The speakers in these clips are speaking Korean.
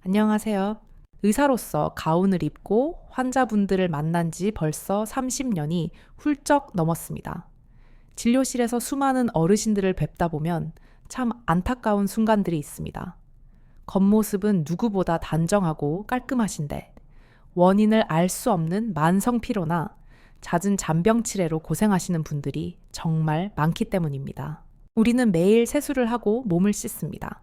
안녕하세요. 의사로서 가운을 입고 환자분들을 만난 지 벌써 30년이 훌쩍 넘었습니다. 진료실에서 수많은 어르신들을 뵙다 보면 참 안타까운 순간들이 있습니다. 겉모습은 누구보다 단정하고 깔끔하신데 원인을 알 수 없는 만성 피로나 잦은 잔병 치레로 고생하시는 분들이 정말 많기 때문입니다. 우리는 매일 세수를 하고 몸을 씻습니다.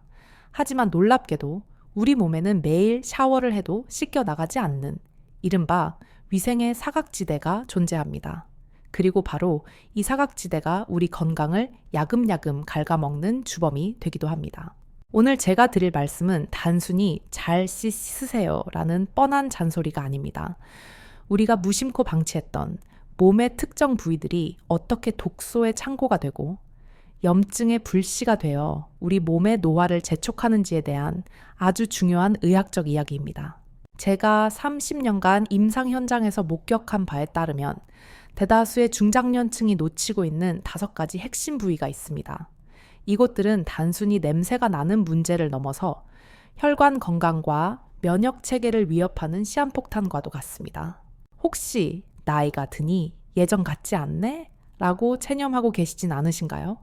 하지만 놀랍게도 우리 몸에는 매일 샤워를 해도 씻겨 나가지 않는 이른바 위생의 사각지대가 존재합니다. 그리고 바로 이 사각지대가 우리 건강을 야금야금 갉아먹는 주범이 되기도 합니다. 오늘 제가 드릴 말씀은 단순히 잘 씻으세요 라는 뻔한 잔소리가 아닙니다. 우리가 무심코 방치했던 몸의 특정 부위들이 어떻게 독소의 창고가 되고 염증의 불씨가 되어 우리 몸의 노화를 재촉하는지에 대한 아주 중요한 의학적 이야기입니다. 제가 30년간 임상 현장에서 목격한 바에 따르면 대다수의 중장년층이 놓치고 있는 5가지 핵심 부위가 있습니다. 이곳들은 단순히 냄새가 나는 문제를 넘어서 혈관 건강과 면역 체계를 위협하는 시한폭탄과도 같습니다. 혹시 나이가 드니 예전 같지 않네? 라고 체념하고 계시진 않으신가요?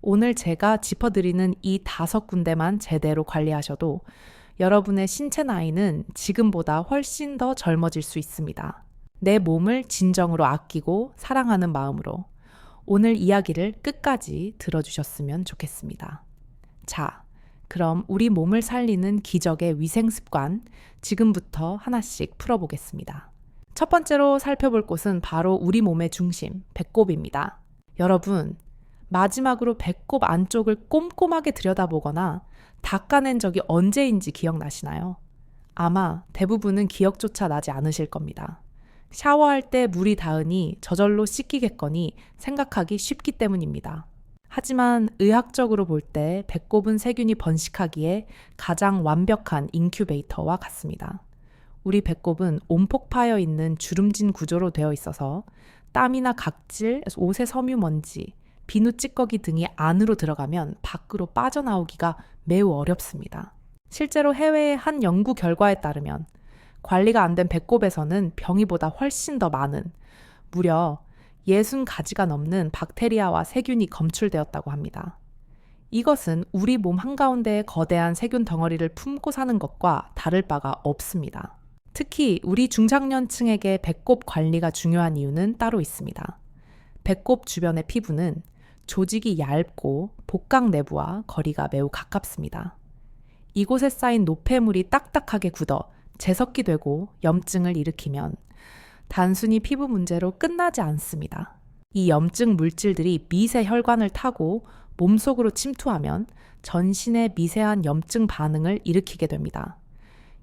오늘 제가 짚어드리는 이 5군데만 제대로 관리하셔도 여러분의 신체 나이는 지금보다 훨씬 더 젊어질 수 있습니다. 내 몸을 진정으로 아끼고 사랑하는 마음으로 오늘 이야기를 끝까지 들어주셨으면 좋겠습니다. 자, 그럼 우리 몸을 살리는 기적의 위생 습관 지금부터 하나씩 풀어보겠습니다. 첫 번째로 살펴볼 곳은 바로 우리 몸의 중심, 배꼽입니다. 여러분, 마지막으로 배꼽 안쪽을 꼼꼼하게 들여다보거나 닦아낸 적이 언제인지 기억나시나요? 아마 대부분은 기억조차 나지 않으실 겁니다. 샤워할 때 물이 닿으니 저절로 씻기겠거니 생각하기 쉽기 때문입니다. 하지만 의학적으로 볼 때 배꼽은 세균이 번식하기에 가장 완벽한 인큐베이터와 같습니다. 우리 배꼽은 온폭 파여 있는 주름진 구조로 되어 있어서 땀이나 각질, 옷의 섬유먼지, 비누 찌꺼기 등이 안으로 들어가면 밖으로 빠져나오기가 매우 어렵습니다. 실제로 해외의 한 연구 결과에 따르면 관리가 안 된 배꼽에서는 병이보다 훨씬 더 많은 무려 60가지가 넘는 박테리아와 세균이 검출되었다고 합니다. 이것은 우리 몸 한가운데에 거대한 세균 덩어리를 품고 사는 것과 다를 바가 없습니다. 특히 우리 중장년층에게 배꼽 관리가 중요한 이유는 따로 있습니다. 배꼽 주변의 피부는 조직이 얇고 복강 내부와 거리가 매우 가깝습니다. 이곳에 쌓인 노폐물이 딱딱하게 굳어 재석기 되고 염증을 일으키면 단순히 피부 문제로 끝나지 않습니다. 이 염증 물질들이 미세 혈관을 타고 몸속으로 침투하면 전신의 미세한 염증 반응을 일으키게 됩니다.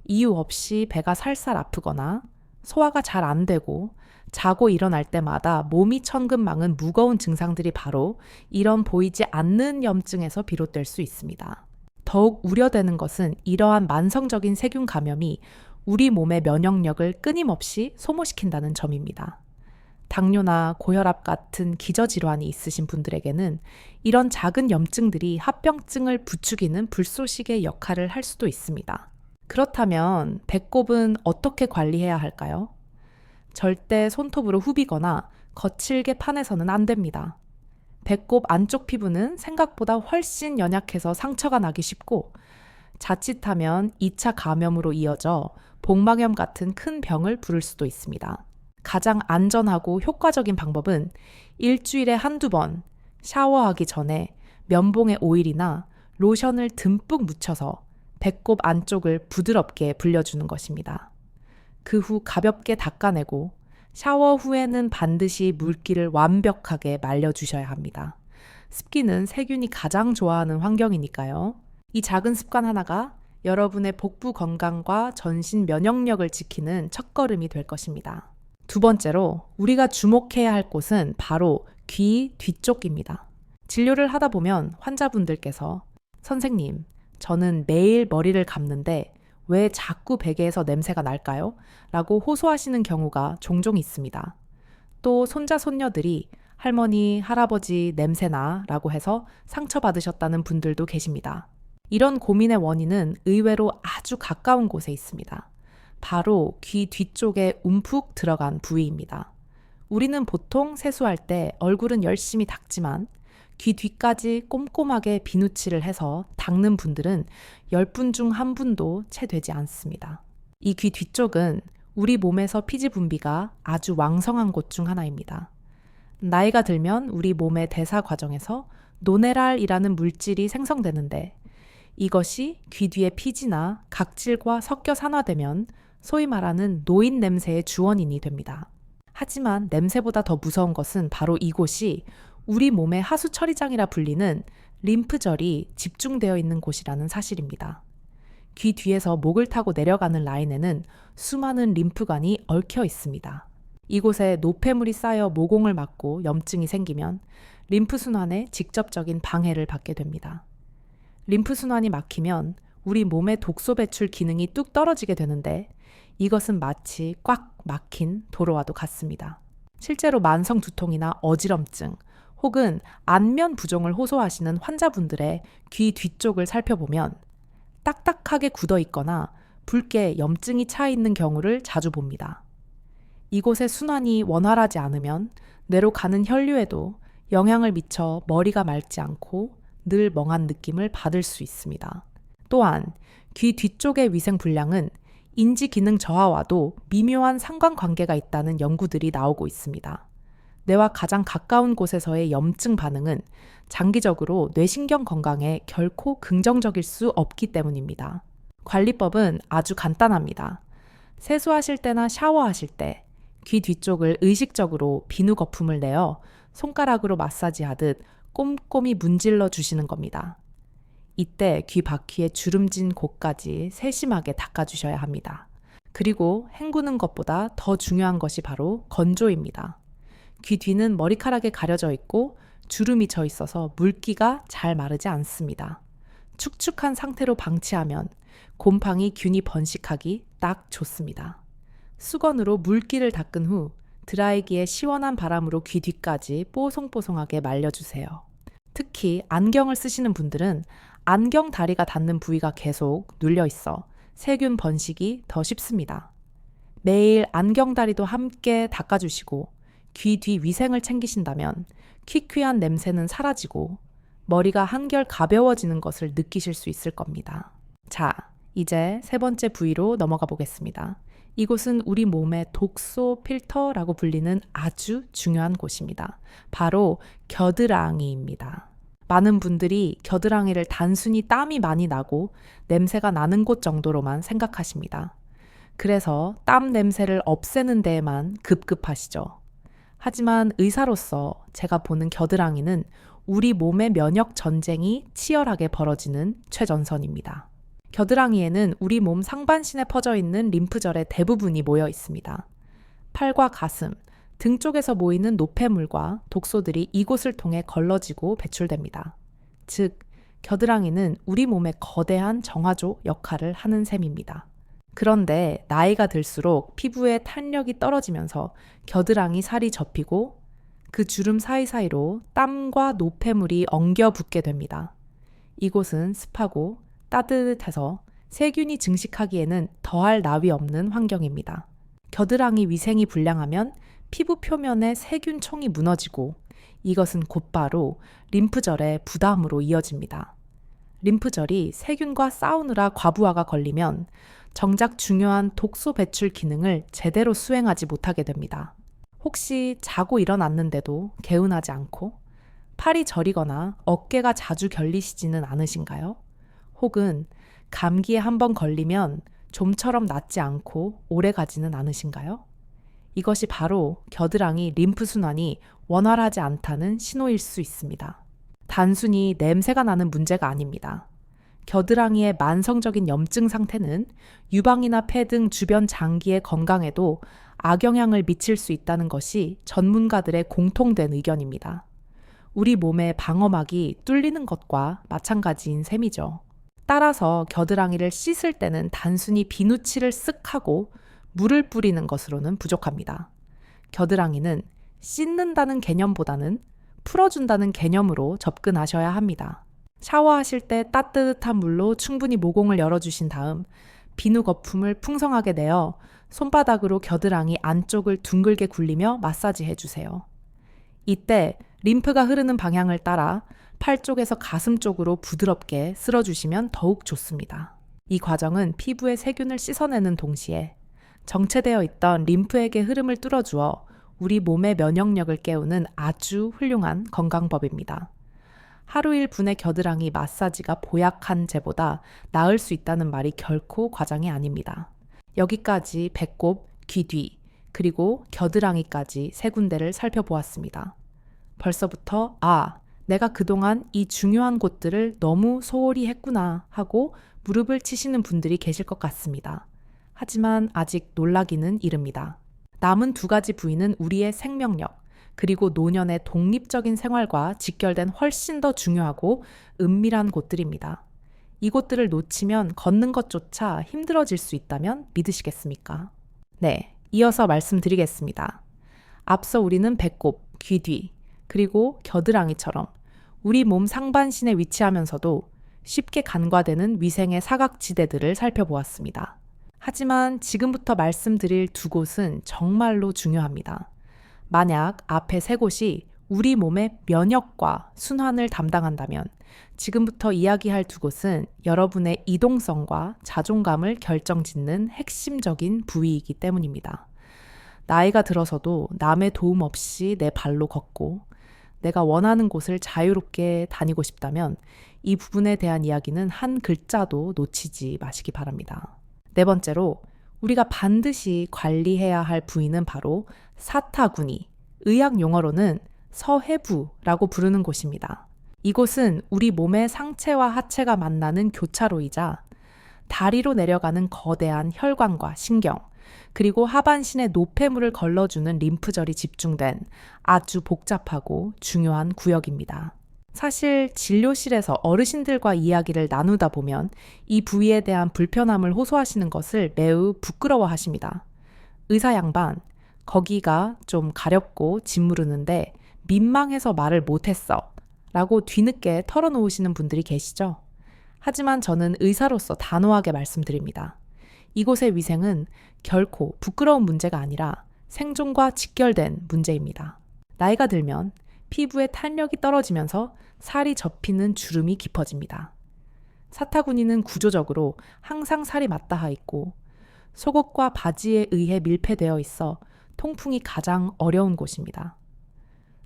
이유 없이 배가 살살 아프거나 소화가 잘 안 되고 자고 일어날 때마다 몸이 천근만근 무거운 증상들이 바로 이런 보이지 않는 염증에서 비롯될 수 있습니다. 더욱 우려되는 것은 이러한 만성적인 세균 감염이 우리 몸의 면역력을 끊임없이 소모시킨다는 점입니다. 당뇨나 고혈압 같은 기저질환이 있으신 분들에게는 이런 작은 염증들이 합병증을 부추기는 불쏘시개 역할을 할 수도 있습니다. 그렇다면 배꼽은 어떻게 관리해야 할까요? 절대 손톱으로 후비거나 거칠게 파내서는 안 됩니다. 배꼽 안쪽 피부는 생각보다 훨씬 연약해서 상처가 나기 쉽고 자칫하면 2차 감염으로 이어져 복막염 같은 큰 병을 부를 수도 있습니다. 가장 안전하고 효과적인 방법은 일주일에 한두 번 샤워하기 전에 면봉에 오일이나 로션을 듬뿍 묻혀서 배꼽 안쪽을 부드럽게 불려주는 것입니다. 그 후 가볍게 닦아내고 샤워 후에는 반드시 물기를 완벽하게 말려주셔야 합니다. 습기는 세균이 가장 좋아하는 환경이니까요. 이 작은 습관 하나가 여러분의 복부 건강과 전신 면역력을 지키는 첫걸음이 될 것입니다. 두 번째로 우리가 주목해야 할 곳은 바로 귀 뒤쪽입니다. 진료를 하다 보면 환자분들께서 선생님, 저는 매일 머리를 감는데 왜 자꾸 베개에서 냄새가 날까요? 라고 호소하시는 경우가 종종 있습니다. 또 손자, 손녀들이 할머니, 할아버지 냄새나 라고 해서 상처받으셨다는 분들도 계십니다. 이런 고민의 원인은 의외로 아주 가까운 곳에 있습니다. 바로 귀 뒤쪽에 움푹 들어간 부위입니다. 우리는 보통 세수할 때 얼굴은 열심히 닦지만 귀 뒤까지 꼼꼼하게 비누칠을 해서 닦는 분들은 10분 중 1분도 채 되지 않습니다. 이 귀 뒤쪽은 우리 몸에서 피지 분비가 아주 왕성한 곳 중 하나입니다. 나이가 들면 우리 몸의 대사 과정에서 노네랄이라는 물질이 생성되는데 이것이 귀 뒤의 피지나 각질과 섞여 산화되면 소위 말하는 노인 냄새의 주원인이 됩니다. 하지만 냄새보다 더 무서운 것은 바로 이곳이 우리 몸의 하수 처리장이라 불리는 림프절이 집중되어 있는 곳이라는 사실입니다. 귀 뒤에서 목을 타고 내려가는 라인에는 수많은 림프관이 얽혀 있습니다. 이곳에 노폐물이 쌓여 모공을 막고 염증이 생기면 림프순환에 직접적인 방해를 받게 됩니다. 림프순환이 막히면 우리 몸의 독소 배출 기능이 뚝 떨어지게 되는데 이것은 마치 꽉 막힌 도로와도 같습니다. 실제로 만성 두통이나 어지럼증 혹은 안면 부종을 호소하시는 환자분들의 귀 뒤쪽을 살펴보면 딱딱하게 굳어 있거나 붉게 염증이 차 있는 경우를 자주 봅니다. 이곳의 순환이 원활하지 않으면 뇌로 가는 혈류에도 영향을 미쳐 머리가 맑지 않고 늘 멍한 느낌을 받을 수 있습니다. 또한 귀 뒤쪽의 위생 불량은 인지 기능 저하와도 미묘한 상관관계가 있다는 연구들이 나오고 있습니다. 뇌와 가장 가까운 곳에서의 염증 반응은 장기적으로 뇌신경 건강에 결코 긍정적일 수 없기 때문입니다. 관리법은 아주 간단합니다. 세수하실 때나 샤워하실 때 귀 뒤쪽을 의식적으로 비누 거품을 내어 손가락으로 마사지하듯 꼼꼼히 문질러 주시는 겁니다. 이때 귀 바퀴의 주름진 곳까지 세심하게 닦아주셔야 합니다. 그리고 헹구는 것보다 더 중요한 것이 바로 건조입니다. 귀 뒤는 머리카락에 가려져 있고 주름이 져 있어서 물기가 잘 마르지 않습니다. 축축한 상태로 방치하면 곰팡이 균이 번식하기 딱 좋습니다. 수건으로 물기를 닦은 후 드라이기에 시원한 바람으로 귀 뒤까지 뽀송뽀송하게 말려주세요. 특히 안경을 쓰시는 분들은 안경 다리가 닿는 부위가 계속 눌려 있어 세균 번식이 더 쉽습니다. 매일 안경 다리도 함께 닦아주시고 귀 뒤 위생을 챙기신다면 퀴퀴한 냄새는 사라지고 머리가 한결 가벼워지는 것을 느끼실 수 있을 겁니다. 자, 이제 3번째 부위로 넘어가 보겠습니다. 이곳은 우리 몸의 독소 필터라고 불리는 아주 중요한 곳입니다. 바로 겨드랑이입니다. 많은 분들이 겨드랑이를 단순히 땀이 많이 나고 냄새가 나는 곳 정도로만 생각하십니다. 그래서 땀 냄새를 없애는 데에만 급급하시죠. 하지만 의사로서 제가 보는 겨드랑이는 우리 몸의 면역 전쟁이 치열하게 벌어지는 최전선입니다. 겨드랑이에는 우리 몸 상반신에 퍼져 있는 림프절의 대부분이 모여 있습니다. 팔과 가슴, 등 쪽에서 모이는 노폐물과 독소들이 이곳을 통해 걸러지고 배출됩니다. 즉, 겨드랑이는 우리 몸의 거대한 정화조 역할을 하는 셈입니다. 그런데 나이가 들수록 피부의 탄력이 떨어지면서 겨드랑이 살이 접히고 그 주름 사이사이로 땀과 노폐물이 엉겨 붙게 됩니다. 이곳은 습하고 따뜻해서 세균이 증식하기에는 더할 나위 없는 환경입니다. 겨드랑이 위생이 불량하면 피부 표면의 세균총이 무너지고 이것은 곧바로 림프절의 부담으로 이어집니다. 림프절이 세균과 싸우느라 과부하가 걸리면 정작 중요한 독소 배출 기능을 제대로 수행하지 못하게 됩니다. 혹시 자고 일어났는데도 개운하지 않고 팔이 저리거나 어깨가 자주 결리시지는 않으신가요? 혹은 감기에 한번 걸리면 좀처럼 낫지 않고 오래 가지는 않으신가요? 이것이 바로 겨드랑이 림프 순환이 원활하지 않다는 신호일 수 있습니다. 단순히 냄새가 나는 문제가 아닙니다. 겨드랑이의 만성적인 염증 상태는 유방이나 폐 등 주변 장기의 건강에도 악영향을 미칠 수 있다는 것이 전문가들의 공통된 의견입니다. 우리 몸의 방어막이 뚫리는 것과 마찬가지인 셈이죠. 따라서 겨드랑이를 씻을 때는 단순히 비누칠을 쓱 하고 물을 뿌리는 것으로는 부족합니다. 겨드랑이는 씻는다는 개념보다는 풀어준다는 개념으로 접근하셔야 합니다. 샤워하실 때 따뜻한 물로 충분히 모공을 열어주신 다음 비누 거품을 풍성하게 내어 손바닥으로 겨드랑이 안쪽을 둥글게 굴리며 마사지 해주세요. 이때 림프가 흐르는 방향을 따라 팔 쪽에서 가슴 쪽으로 부드럽게 쓸어주시면 더욱 좋습니다. 이 과정은 피부의 세균을 씻어내는 동시에 정체되어 있던 림프에게 흐름을 뚫어주어 우리 몸의 면역력을 깨우는 아주 훌륭한 건강법입니다. 하루 1분의 겨드랑이 마사지가 보약한 제보다 나을 수 있다는 말이 결코 과장이 아닙니다. 여기까지 배꼽, 귀 뒤, 그리고 겨드랑이까지 세 군데를 살펴보았습니다. 벌써부터 내가 그동안 이 중요한 곳들을 너무 소홀히 했구나 하고 무릎을 치시는 분들이 계실 것 같습니다. 하지만 아직 놀라기는 이릅니다. 남은 2가지 부위는 우리의 생명력, 그리고 노년의 독립적인 생활과 직결된 훨씬 더 중요하고 은밀한 곳들입니다. 이곳들을 놓치면 걷는 것조차 힘들어질 수 있다면 믿으시겠습니까? 네, 이어서 말씀드리겠습니다. 앞서 우리는 배꼽, 귀 뒤, 그리고 겨드랑이처럼 우리 몸 상반신에 위치하면서도 쉽게 간과되는 위생의 사각지대들을 살펴보았습니다. 하지만 지금부터 말씀드릴 2곳은 정말로 중요합니다. 만약 앞에 3곳이 우리 몸의 면역과 순환을 담당한다면 지금부터 이야기할 2곳은 여러분의 이동성과 자존감을 결정짓는 핵심적인 부위이기 때문입니다. 나이가 들어서도 남의 도움 없이 내 발로 걷고 내가 원하는 곳을 자유롭게 다니고 싶다면 이 부분에 대한 이야기는 한 글자도 놓치지 마시기 바랍니다. 4번째로 우리가 반드시 관리해야 할 부위는 바로 사타구니, 의학 용어로는 서해부라고 부르는 곳입니다. 이곳은 우리 몸의 상체와 하체가 만나는 교차로이자 다리로 내려가는 거대한 혈관과 신경, 그리고 하반신의 노폐물을 걸러주는 림프절이 집중된 아주 복잡하고 중요한 구역입니다. 사실 진료실에서 어르신들과 이야기를 나누다 보면 이 부위에 대한 불편함을 호소하시는 것을 매우 부끄러워하십니다. 의사 양반, 거기가 좀 가렵고 짓무르는데 민망해서 말을 못했어 라고 뒤늦게 털어놓으시는 분들이 계시죠? 하지만 저는 의사로서 단호하게 말씀드립니다. 이곳의 위생은 결코 부끄러운 문제가 아니라 생존과 직결된 문제입니다. 나이가 들면 피부의 탄력이 떨어지면서 살이 접히는 주름이 깊어집니다. 사타구니는 구조적으로 항상 살이 맞닿아 있고 속옷과 바지에 의해 밀폐되어 있어 통풍이 가장 어려운 곳입니다.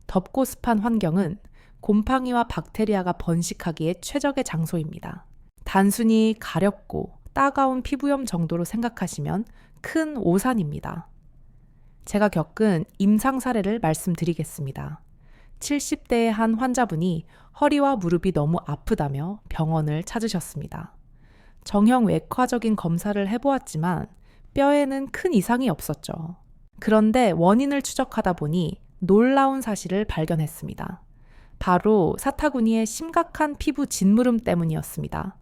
덥고 습한 환경은 곰팡이와 박테리아가 번식하기에 최적의 장소입니다. 단순히 가렵고 따가운 피부염 정도로 생각하시면 큰 오산입니다. 제가 겪은 임상 사례를 말씀드리겠습니다. 70대의 한 환자분이 허리와 무릎이 너무 아프다며 병원을 찾으셨습니다. 정형 외과적인 검사를 해보았지만 뼈에는 큰 이상이 없었죠. 그런데 원인을 추적하다 보니 놀라운 사실을 발견했습니다. 바로 사타구니의 심각한 피부 짓무름 때문이었습니다.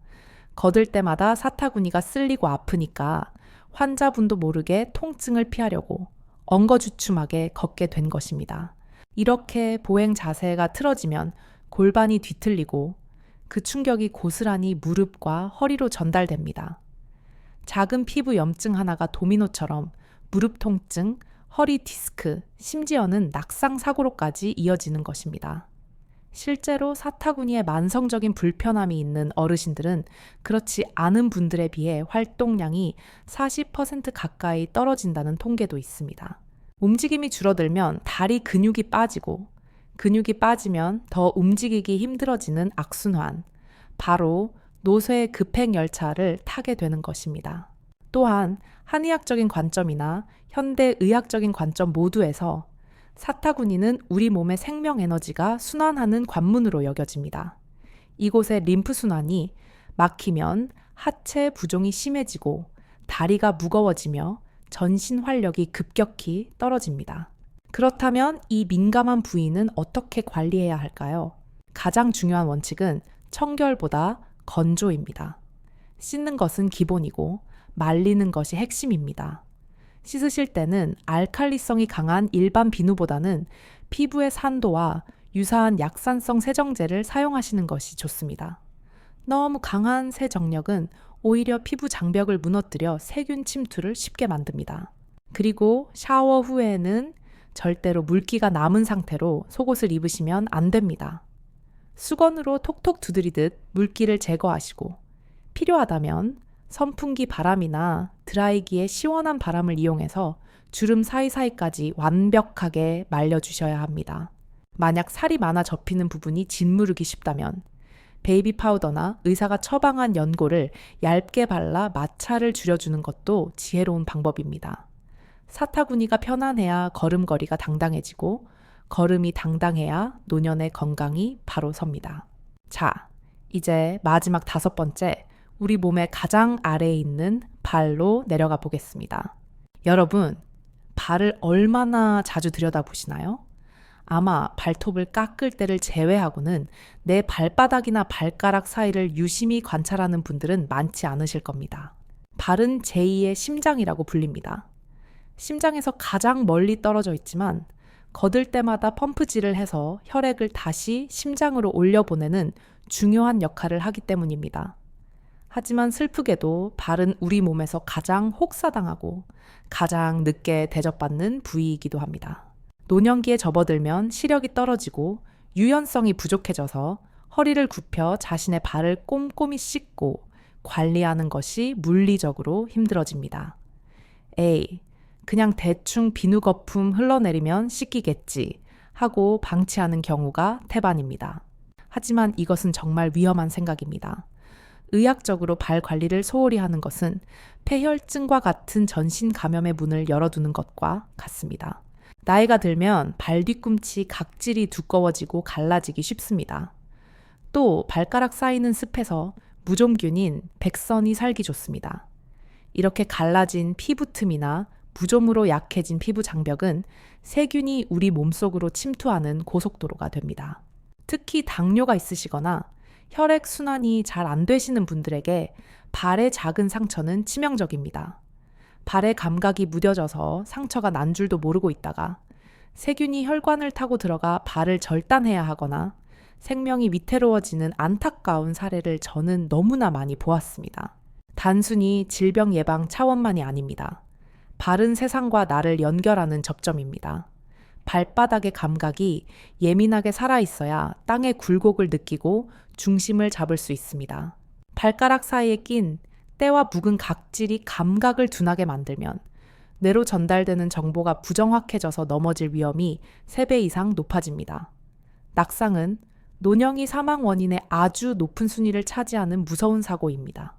걷을 때마다 사타구니가 쓸리고 아프니까 환자분도 모르게 통증을 피하려고 엉거주춤하게 걷게 된 것입니다. 이렇게 보행 자세가 틀어지면 골반이 뒤틀리고 그 충격이 고스란히 무릎과 허리로 전달됩니다. 작은 피부 염증 하나가 도미노처럼 무릎 통증, 허리 디스크, 심지어는 낙상 사고로까지 이어지는 것입니다. 실제로 사타구니에 만성적인 불편함이 있는 어르신들은 그렇지 않은 분들에 비해 활동량이 40% 가까이 떨어진다는 통계도 있습니다. 움직임이 줄어들면 다리 근육이 빠지고 근육이 빠지면 더 움직이기 힘들어지는 악순환, 바로 노쇠 급행열차를 타게 되는 것입니다. 또한 한의학적인 관점이나 현대의학적인 관점 모두에서 사타구니는 우리 몸의 생명 에너지가 순환하는 관문으로 여겨집니다. 이곳의 림프 순환이 막히면 하체 부종이 심해지고 다리가 무거워지며 전신 활력이 급격히 떨어집니다. 그렇다면 이 민감한 부위는 어떻게 관리해야 할까요? 가장 중요한 원칙은 청결보다 건조입니다. 씻는 것은 기본이고 말리는 것이 핵심입니다. 씻으실 때는 알칼리성이 강한 일반 비누보다는 피부의 산도와 유사한 약산성 세정제를 사용하시는 것이 좋습니다. 너무 강한 세정력은 오히려 피부 장벽을 무너뜨려 세균 침투를 쉽게 만듭니다. 그리고 샤워 후에는 절대로 물기가 남은 상태로 속옷을 입으시면 안 됩니다. 수건으로 톡톡 두드리듯 물기를 제거하시고 필요하다면 선풍기 바람이나 드라이기의 시원한 바람을 이용해서 주름 사이사이까지 완벽하게 말려주셔야 합니다. 만약 살이 많아 접히는 부분이 짓무르기 쉽다면 베이비 파우더나 의사가 처방한 연고를 얇게 발라 마찰을 줄여주는 것도 지혜로운 방법입니다. 사타구니가 편안해야 걸음걸이가 당당해지고 걸음이 당당해야 노년의 건강이 바로 섭니다. 자, 이제 마지막 5번째, 우리 몸의 가장 아래에 있는 발로 내려가 보겠습니다. 여러분, 발을 얼마나 자주 들여다보시나요? 아마 발톱을 깎을 때를 제외하고는 내 발바닥이나 발가락 사이를 유심히 관찰하는 분들은 많지 않으실 겁니다. 발은 제2의 심장이라고 불립니다. 심장에서 가장 멀리 떨어져 있지만 걷을 때마다 펌프질을 해서 혈액을 다시 심장으로 올려보내는 중요한 역할을 하기 때문입니다. 하지만 슬프게도 발은 우리 몸에서 가장 혹사당하고 가장 늦게 대접받는 부위이기도 합니다. 노년기에 접어들면 시력이 떨어지고 유연성이 부족해져서 허리를 굽혀 자신의 발을 꼼꼼히 씻고 관리하는 것이 물리적으로 힘들어집니다. 에이, 그냥 대충 비누 거품 흘러내리면 씻기겠지 하고 방치하는 경우가 태반입니다. 하지만 이것은 정말 위험한 생각입니다. 의학적으로 발 관리를 소홀히 하는 것은 폐혈증과 같은 전신 감염의 문을 열어두는 것과 같습니다. 나이가 들면 발 뒤꿈치 각질이 두꺼워지고 갈라지기 쉽습니다. 또 발가락 쌓이는 습에서 무좀균인 백선이 살기 좋습니다. 이렇게 갈라진 피부 틈이나 무좀으로 약해진 피부 장벽은 세균이 우리 몸속으로 침투하는 고속도로가 됩니다. 특히 당뇨가 있으시거나 혈액 순환이 잘 안 되시는 분들에게 발의 작은 상처는 치명적입니다. 발의 감각이 무뎌져서 상처가 난 줄도 모르고 있다가 세균이 혈관을 타고 들어가 발을 절단해야 하거나 생명이 위태로워지는 안타까운 사례를 저는 너무나 많이 보았습니다. 단순히 질병 예방 차원만이 아닙니다. 발은 세상과 나를 연결하는 접점입니다. 발바닥의 감각이 예민하게 살아있어야 땅의 굴곡을 느끼고 중심을 잡을 수 있습니다. 발가락 사이에 낀 때와 묵은 각질이 감각을 둔하게 만들면 뇌로 전달되는 정보가 부정확해져서 넘어질 위험이 3배 이상 높아집니다. 낙상은 노령이 사망 원인의 아주 높은 순위를 차지하는 무서운 사고입니다.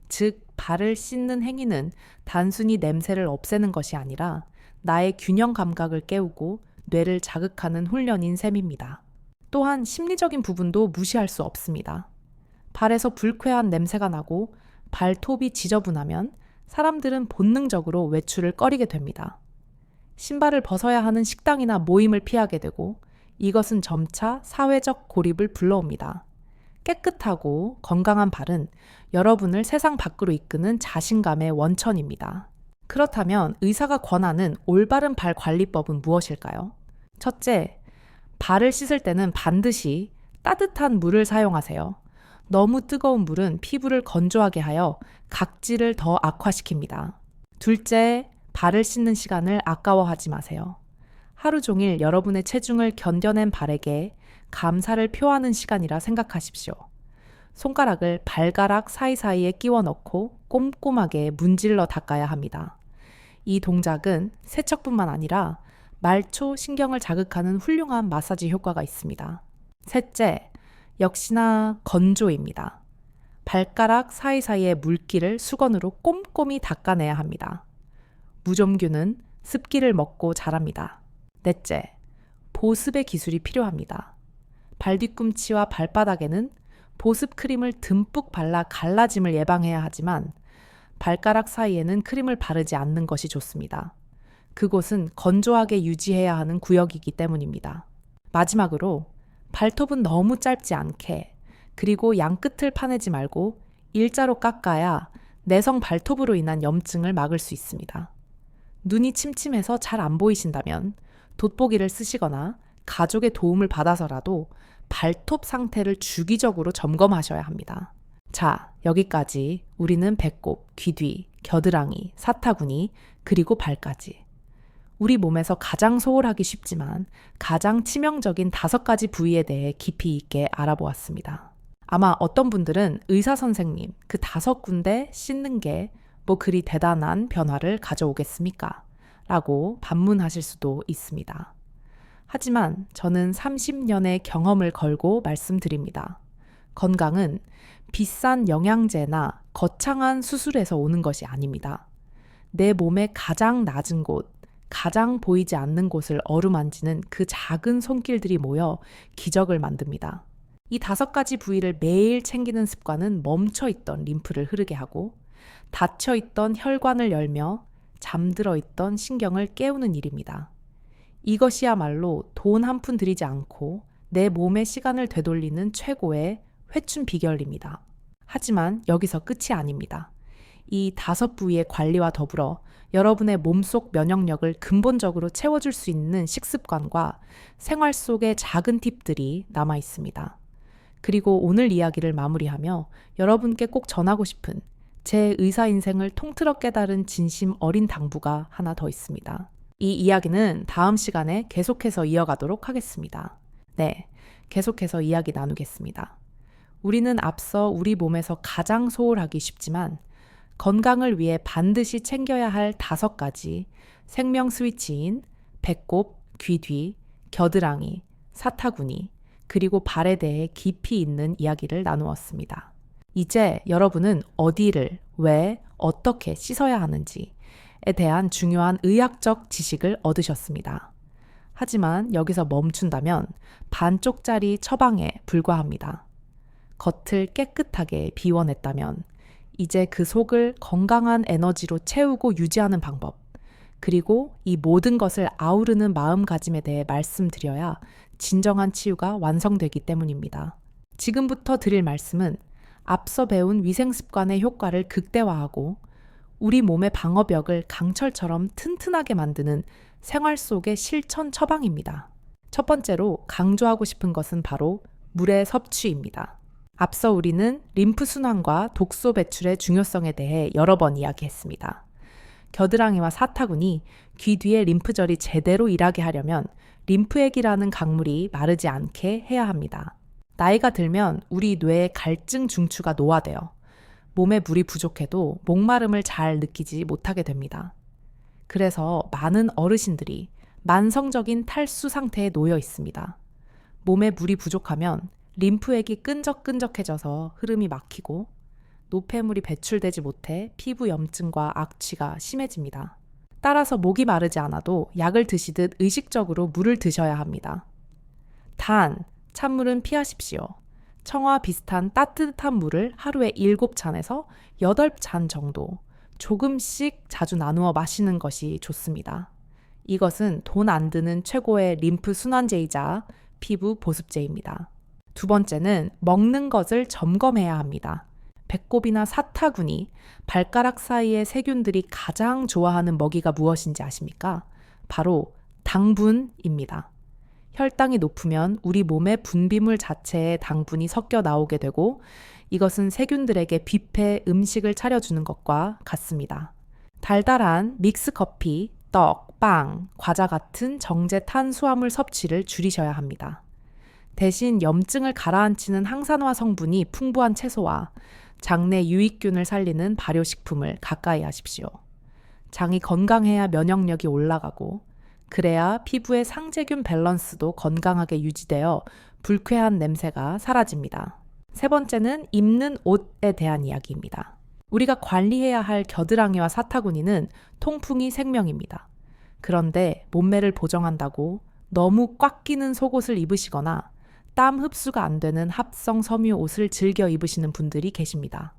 즉, 발을 씻는 행위는 단순히 냄새를 없애는 것이 아니라 나의 균형 감각을 깨우고 뇌를 자극하는 훈련인 셈입니다. 또한 심리적인 부분도 무시할 수 없습니다. 발에서 불쾌한 냄새가 나고 발톱이 지저분하면 사람들은 본능적으로 외출을 꺼리게 됩니다. 신발을 벗어야 하는 식당이나 모임을 피하게 되고 이것은 점차 사회적 고립을 불러옵니다. 깨끗하고 건강한 발은 여러분을 세상 밖으로 이끄는 자신감의 원천입니다. 그렇다면 의사가 권하는 올바른 발 관리법은 무엇일까요? 첫째, 발을 씻을 때는 반드시 따뜻한 물을 사용하세요. 너무 뜨거운 물은 피부를 건조하게 하여 각질을 더 악화시킵니다. 둘째, 발을 씻는 시간을 아까워하지 마세요. 하루 종일 여러분의 체중을 견뎌낸 발에게 감사를 표하는 시간이라 생각하십시오. 손가락을 발가락 사이사이에 끼워 넣고 꼼꼼하게 문질러 닦아야 합니다. 이 동작은 세척뿐만 아니라 말초 신경을 자극하는 훌륭한 마사지 효과가 있습니다. 셋째, 역시나 건조입니다. 발가락 사이사이의 물기를 수건으로 꼼꼼히 닦아내야 합니다. 무좀균은 습기를 먹고 자랍니다. 넷째, 보습의 기술이 필요합니다. 발 뒤꿈치와 발바닥에는 보습 크림을 듬뿍 발라 갈라짐을 예방해야 하지만 발가락 사이에는 크림을 바르지 않는 것이 좋습니다. 그곳은 건조하게 유지해야 하는 구역이기 때문입니다. 마지막으로 발톱은 너무 짧지 않게 그리고 양끝을 파내지 말고 일자로 깎아야 내성 발톱으로 인한 염증을 막을 수 있습니다. 눈이 침침해서 잘 안 보이신다면 돋보기를 쓰시거나 가족의 도움을 받아서라도 발톱 상태를 주기적으로 점검하셔야 합니다. 자, 여기까지 우리는 배꼽, 귀 뒤, 겨드랑이, 사타구니, 그리고 발까지. 우리 몸에서 가장 소홀하기 쉽지만 가장 치명적인 5가지 부위에 대해 깊이 있게 알아보았습니다. 아마 어떤 분들은 의사 선생님, 그 5군데 씻는 게 뭐 그리 대단한 변화를 가져오겠습니까? 라고 반문하실 수도 있습니다. 하지만 저는 30년의 경험을 걸고 말씀드립니다. 건강은 비싼 영양제나 거창한 수술에서 오는 것이 아닙니다. 내 몸의 가장 낮은 곳, 가장 보이지 않는 곳을 어루만지는 그 작은 손길들이 모여 기적을 만듭니다. 이 5가지 부위를 매일 챙기는 습관은 멈춰있던 림프를 흐르게 하고 닫혀있던 혈관을 열며 잠들어 있던 신경을 깨우는 일입니다. 이것이야말로 돈 한 푼 들이지 않고 내 몸의 시간을 되돌리는 최고의 회춘 비결입니다. 하지만 여기서 끝이 아닙니다. 이 5부위의 관리와 더불어 여러분의 몸속 면역력을 근본적으로 채워줄 수 있는 식습관과 생활 속의 작은 팁들이 남아 있습니다. 그리고 오늘 이야기를 마무리하며 여러분께 꼭 전하고 싶은 제 의사 인생을 통틀어 깨달은 진심 어린 당부가 하나 더 있습니다. 이 이야기는 다음 시간에 계속해서 이어가도록 하겠습니다. 네, 계속해서 이야기 나누겠습니다. 우리는 앞서 우리 몸에서 가장 소홀하기 쉽지만 건강을 위해 반드시 챙겨야 할 5가지 생명 스위치인 배꼽, 귀 뒤, 겨드랑이, 사타구니, 그리고 발에 대해 깊이 있는 이야기를 나누었습니다. 이제 여러분은 어디를, 왜, 어떻게 씻어야 하는지에 대한 중요한 의학적 지식을 얻으셨습니다. 하지만 여기서 멈춘다면 반쪽짜리 처방에 불과합니다. 겉을 깨끗하게 비워냈다면 이제 그 속을 건강한 에너지로 채우고 유지하는 방법, 그리고 이 모든 것을 아우르는 마음가짐에 대해 말씀드려야 진정한 치유가 완성되기 때문입니다. 지금부터 드릴 말씀은 앞서 배운 위생습관의 효과를 극대화하고 우리 몸의 방어벽을 강철처럼 튼튼하게 만드는 생활 속의 실천 처방입니다. 첫 번째로 강조하고 싶은 것은 바로 물의 섭취입니다. 앞서 우리는 림프 순환과 독소 배출의 중요성에 대해 여러 번 이야기했습니다. 겨드랑이와 사타구니, 귀 뒤의 림프절이 제대로 일하게 하려면 림프액이라는 강물이 마르지 않게 해야 합니다. 나이가 들면 우리 뇌의 갈증 중추가 노화되어 몸에 물이 부족해도 목마름을 잘 느끼지 못하게 됩니다. 그래서 많은 어르신들이 만성적인 탈수 상태에 놓여 있습니다. 몸에 물이 부족하면 림프액이 끈적끈적해져서 흐름이 막히고 노폐물이 배출되지 못해 피부 염증과 악취가 심해집니다. 따라서 목이 마르지 않아도 약을 드시듯 의식적으로 물을 드셔야 합니다. 단, 찬물은 피하십시오. 청아와 비슷한 따뜻한 물을 하루에 7잔에서 8잔 정도 조금씩 자주 나누어 마시는 것이 좋습니다. 이것은 돈 안 드는 최고의 림프 순환제이자 피부 보습제입니다. 두 번째는 먹는 것을 점검해야 합니다. 배꼽이나 사타구니, 발가락 사이의 세균들이 가장 좋아하는 먹이가 무엇인지 아십니까? 바로 당분입니다. 혈당이 높으면 우리 몸의 분비물 자체에 당분이 섞여 나오게 되고 이것은 세균들에게 뷔페 음식을 차려주는 것과 같습니다. 달달한 믹스커피, 떡, 빵, 과자 같은 정제 탄수화물 섭취를 줄이셔야 합니다. 대신 염증을 가라앉히는 항산화 성분이 풍부한 채소와 장내 유익균을 살리는 발효식품을 가까이 하십시오. 장이 건강해야 면역력이 올라가고 그래야 피부의 상재균 밸런스도 건강하게 유지되어 불쾌한 냄새가 사라집니다. 세 번째는 입는 옷에 대한 이야기입니다. 우리가 관리해야 할 겨드랑이와 사타구니는 통풍이 생명입니다. 그런데 몸매를 보정한다고 너무 꽉 끼는 속옷을 입으시거나 땀 흡수가 안 되는 합성 섬유 옷을 즐겨 입으시는 분들이 계십니다.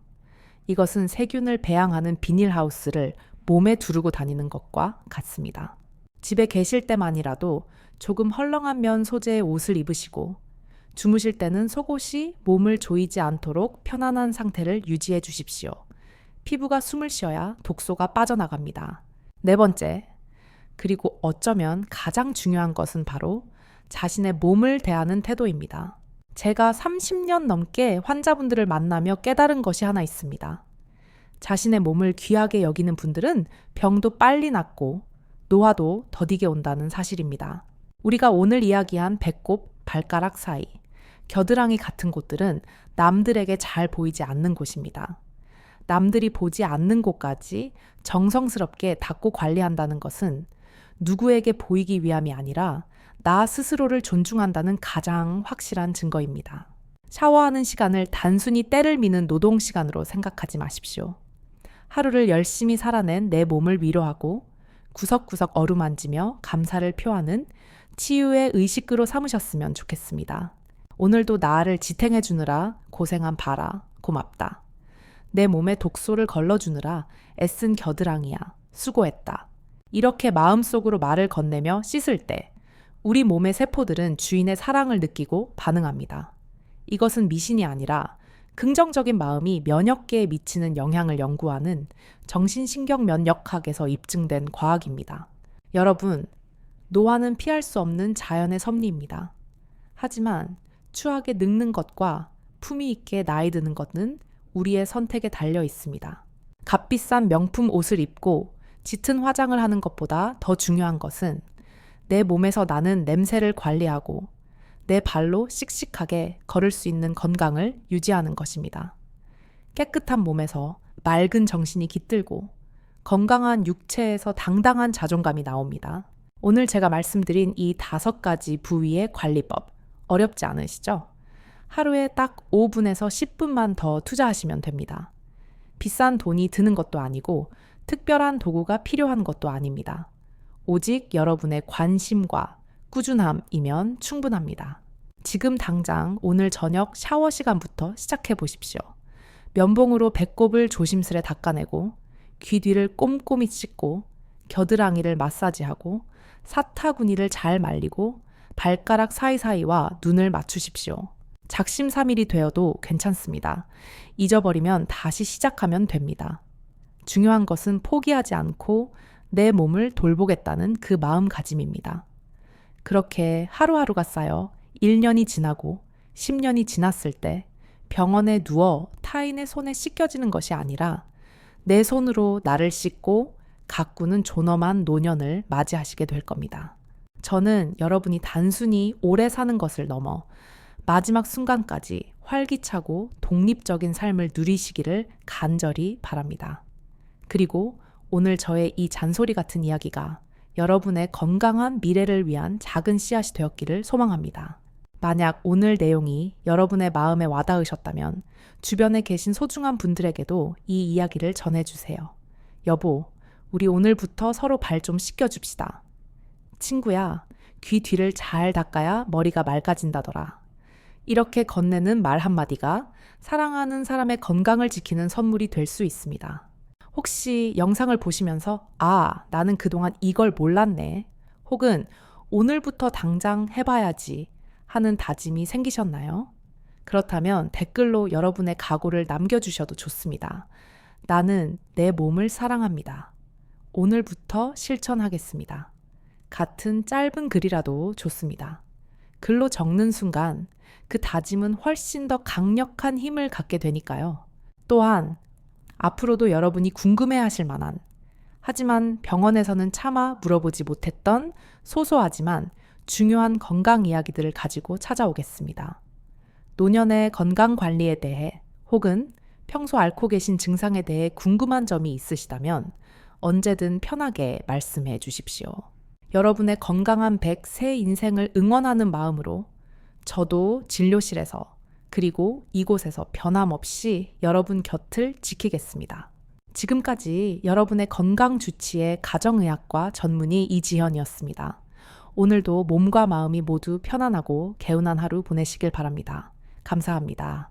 이것은 세균을 배양하는 비닐하우스를 몸에 두르고 다니는 것과 같습니다. 집에 계실 때만이라도 조금 헐렁한 면 소재의 옷을 입으시고 주무실 때는 속옷이 몸을 조이지 않도록 편안한 상태를 유지해 주십시오. 피부가 숨을 쉬어야 독소가 빠져나갑니다. 네 번째, 그리고 어쩌면 가장 중요한 것은 바로 자신의 몸을 대하는 태도입니다. 제가 30년 넘게 환자분들을 만나며 깨달은 것이 하나 있습니다. 자신의 몸을 귀하게 여기는 분들은 병도 빨리 낫고 노화도 더디게 온다는 사실입니다. 우리가 오늘 이야기한 배꼽, 발가락 사이, 겨드랑이 같은 곳들은 남들에게 잘 보이지 않는 곳입니다. 남들이 보지 않는 곳까지 정성스럽게 닦고 관리한다는 것은 누구에게 보이기 위함이 아니라 나 스스로를 존중한다는 가장 확실한 증거입니다. 샤워하는 시간을 단순히 때를 미는 노동 시간으로 생각하지 마십시오. 하루를 열심히 살아낸 내 몸을 위로하고 구석구석 어루만지며 감사를 표하는 치유의 의식으로 삼으셨으면 좋겠습니다. 오늘도 나를 지탱해 주느라 고생한 바라, 고맙다. 내 몸에 독소를 걸러주느라 애쓴 겨드랑이야, 수고했다. 이렇게 마음속으로 말을 건네며 씻을 때 우리 몸의 세포들은 주인의 사랑을 느끼고 반응합니다. 이것은 미신이 아니라 긍정적인 마음이 면역계에 미치는 영향을 연구하는 정신신경면역학에서 입증된 과학입니다. 여러분, 노화는 피할 수 없는 자연의 섭리입니다. 하지만 추하게 늙는 것과 품위 있게 나이 드는 것은 우리의 선택에 달려 있습니다. 값비싼 명품 옷을 입고 짙은 화장을 하는 것보다 더 중요한 것은 내 몸에서 나는 냄새를 관리하고 내 발로 씩씩하게 걸을 수 있는 건강을 유지하는 것입니다. 깨끗한 몸에서 맑은 정신이 깃들고 건강한 육체에서 당당한 자존감이 나옵니다. 오늘 제가 말씀드린 이 5가지 부위의 관리법, 어렵지 않으시죠? 하루에 딱 5분에서 10분만 더 투자하시면 됩니다. 비싼 돈이 드는 것도 아니고 특별한 도구가 필요한 것도 아닙니다. 오직 여러분의 관심과 꾸준함이면 충분합니다. 지금 당장 오늘 저녁 샤워 시간부터 시작해 보십시오. 면봉으로 배꼽을 조심스레 닦아내고 귀 뒤를 꼼꼼히 씻고 겨드랑이를 마사지하고 사타구니를 잘 말리고 발가락 사이사이와 눈을 맞추십시오. 작심삼일이 되어도 괜찮습니다. 잊어버리면 다시 시작하면 됩니다. 중요한 것은 포기하지 않고 내 몸을 돌보겠다는 그 마음가짐입니다. 그렇게 하루하루가 쌓여 1년이 지나고 10년이 지났을 때 병원에 누워 타인의 손에 씻겨지는 것이 아니라 내 손으로 나를 씻고 가꾸는 존엄한 노년을 맞이하시게 될 겁니다. 저는 여러분이 단순히 오래 사는 것을 넘어 마지막 순간까지 활기차고 독립적인 삶을 누리시기를 간절히 바랍니다. 그리고 오늘 저의 이 잔소리 같은 이야기가 여러분의 건강한 미래를 위한 작은 씨앗이 되었기를 소망합니다. 만약 오늘 내용이 여러분의 마음에 와닿으셨다면 주변에 계신 소중한 분들에게도 이 이야기를 전해주세요. 여보, 우리 오늘부터 서로 발 좀 씻겨줍시다. 친구야, 귀 뒤를 잘 닦아야 머리가 맑아진다더라. 이렇게 건네는 말 한마디가 사랑하는 사람의 건강을 지키는 선물이 될 수 있습니다. 혹시 영상을 보시면서 나는 그동안 이걸 몰랐네. 혹은 오늘부터 당장 해봐야지 하는 다짐이 생기셨나요? 그렇다면 댓글로 여러분의 각오를 남겨주셔도 좋습니다. 나는 내 몸을 사랑합니다. 오늘부터 실천하겠습니다. 같은 짧은 글이라도 좋습니다. 글로 적는 순간 그 다짐은 훨씬 더 강력한 힘을 갖게 되니까요. 또한 앞으로도 여러분이 궁금해하실 만한, 하지만 병원에서는 차마 물어보지 못했던 소소하지만 중요한 건강 이야기들을 가지고 찾아오겠습니다. 노년의 건강 관리에 대해 혹은 평소 앓고 계신 증상에 대해 궁금한 점이 있으시다면 언제든 편하게 말씀해 주십시오. 여러분의 건강한 100세 인생을 응원하는 마음으로 저도 진료실에서 그리고 이곳에서 변함없이 여러분 곁을 지키겠습니다. 지금까지 여러분의 건강 주치의 가정의학과 전문의 이지현이었습니다. 오늘도 몸과 마음이 모두 편안하고 개운한 하루 보내시길 바랍니다. 감사합니다.